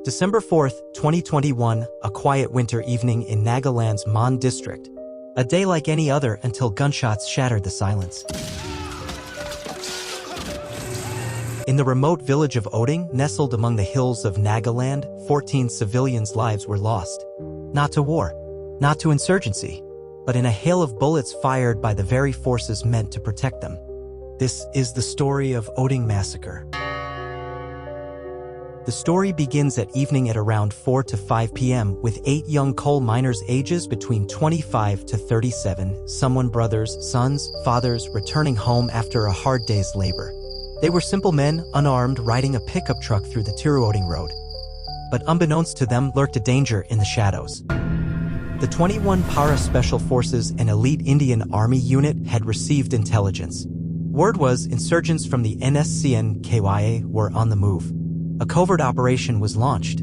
December 4th, 2021, a quiet winter evening in Nagaland's Mourn district. A day like any other until gunshots shattered the silence. In the remote village of Oting, nestled among the hills of Nagaland, 14 civilians' lives were lost. Not to war, not to insurgency, but in a hail of bullets fired by the very forces meant to protect them. This is the story of Oting Massacre. The story begins at evening at around 4 to 5 p.m. with 8 young coal miners ages between 25 to 37, someone brothers, sons, fathers returning home after a hard day's labor. They were simple men, unarmed, riding a pickup truck through the Oting road. But unbeknownst to them lurked a danger in the shadows. The 21 Para Special Forces, an elite Indian Army unit, had received intelligence. Word was insurgents from the NSCN-KYA were on the move. A covert operation was launched.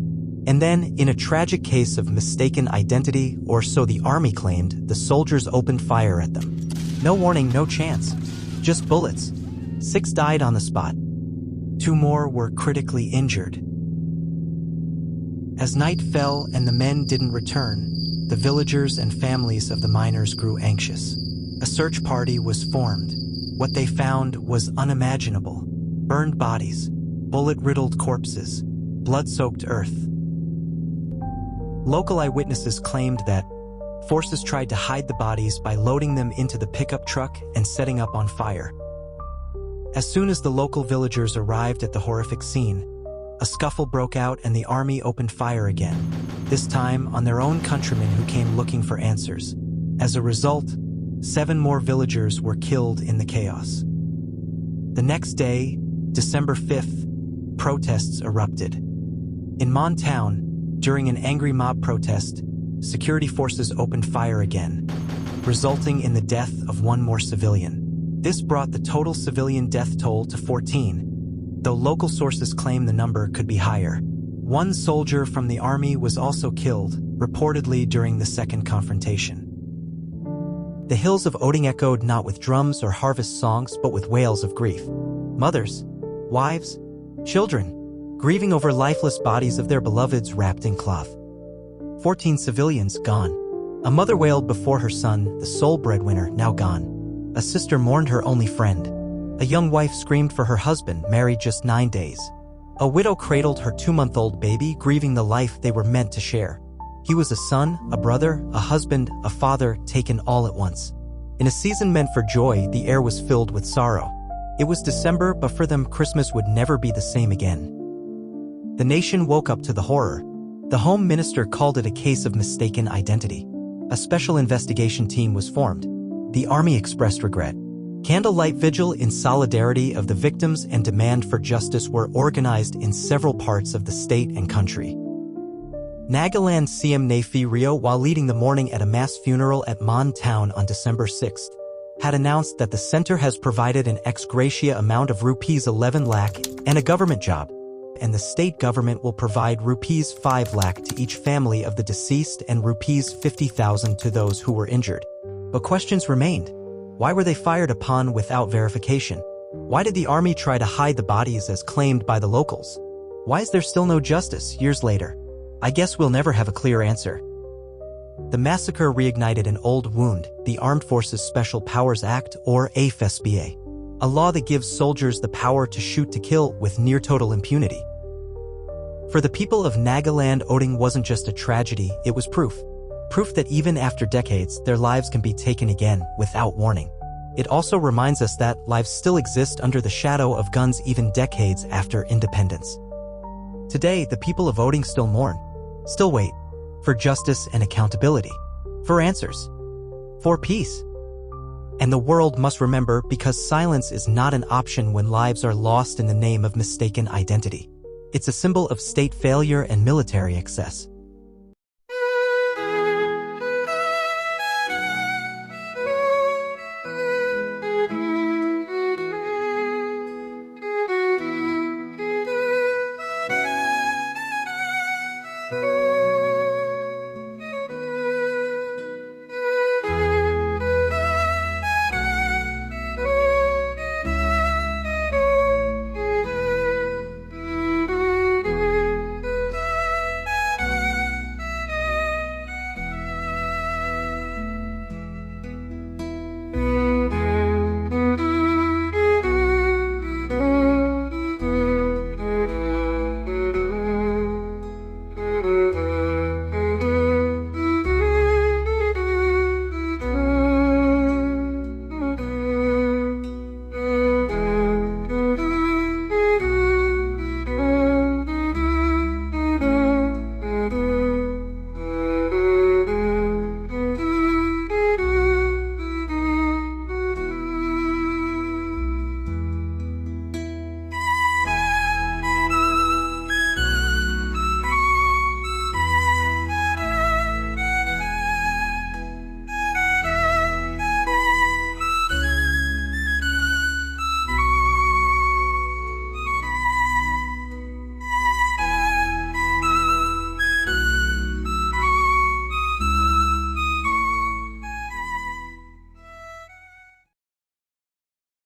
And then, in a tragic case of mistaken identity, or so the army claimed, the soldiers opened fire at them. No warning, no chance. Just bullets. 6 died on the spot. 2 more were critically injured. As night fell and the men didn't return, the villagers and families of the miners grew anxious. A search party was formed. What they found was unimaginable. Burned bodies, bullet-riddled corpses, blood-soaked earth. Local eyewitnesses claimed that forces tried to hide the bodies by loading them into the pickup truck and setting up on fire. As soon as the local villagers arrived at the horrific scene, a scuffle broke out and the army opened fire again, this time on their own countrymen who came looking for answers. As a result, 7 more villagers were killed in the chaos. The next day, December 5th, protests erupted. In Mourn town, during an angry mob protest, security forces opened fire again, resulting in the death of 1 more civilian. This brought the total civilian death toll to 14, though local sources claim the number could be higher. 1 soldier from the army was also killed, reportedly during the second confrontation. The hills of Oting echoed not with drums or harvest songs but with wails of grief. Mothers, wives, children, grieving over lifeless bodies of their beloveds wrapped in cloth. 14 civilians gone. A mother wailed before her son, the sole breadwinner, now gone. A sister mourned her only friend. A young wife screamed for her husband, married just 9 days. A widow cradled her 2-month-old baby, grieving the life they were meant to share. He was a son, a brother, a husband, a father, taken all at once. In a season meant for joy, the air was filled with sorrow. It was December, but for them, Christmas would never be the same again. The nation woke up to the horror. The Home Minister called it a case of mistaken identity. A special investigation team was formed. The army expressed regret. Candlelight vigil in solidarity of the victims and demand for justice were organized in several parts of the state and country. Nagaland CM Nafi Rio, while leading the mourning at a mass funeral at Mourn town on December 6th, had announced that the center has provided an ex gratia amount of rupees 11 lakh and a government job, and the state government will provide rupees 5 lakh to each family of the deceased and rupees 50,000 to those who were injured. But questions remained. Why were they fired upon without verification? Why did the army try to hide the bodies as claimed by the locals? Why is there still no justice years later? I guess we'll never have a clear answer. The massacre reignited an old wound, the Armed Forces Special Powers Act, or AFSPA, a law that gives soldiers the power to shoot to kill with near-total impunity. For the people of Nagaland, Oting wasn't just a tragedy, it was proof. Proof that even after decades, their lives can be taken again, without warning. It also reminds us that lives still exist under the shadow of guns even decades after independence. Today, the people of Oting still mourn, still wait, for justice and accountability, for answers, for peace. And the world must remember, because silence is not an option when lives are lost in the name of mistaken identity. It's a symbol of state failure and military excess.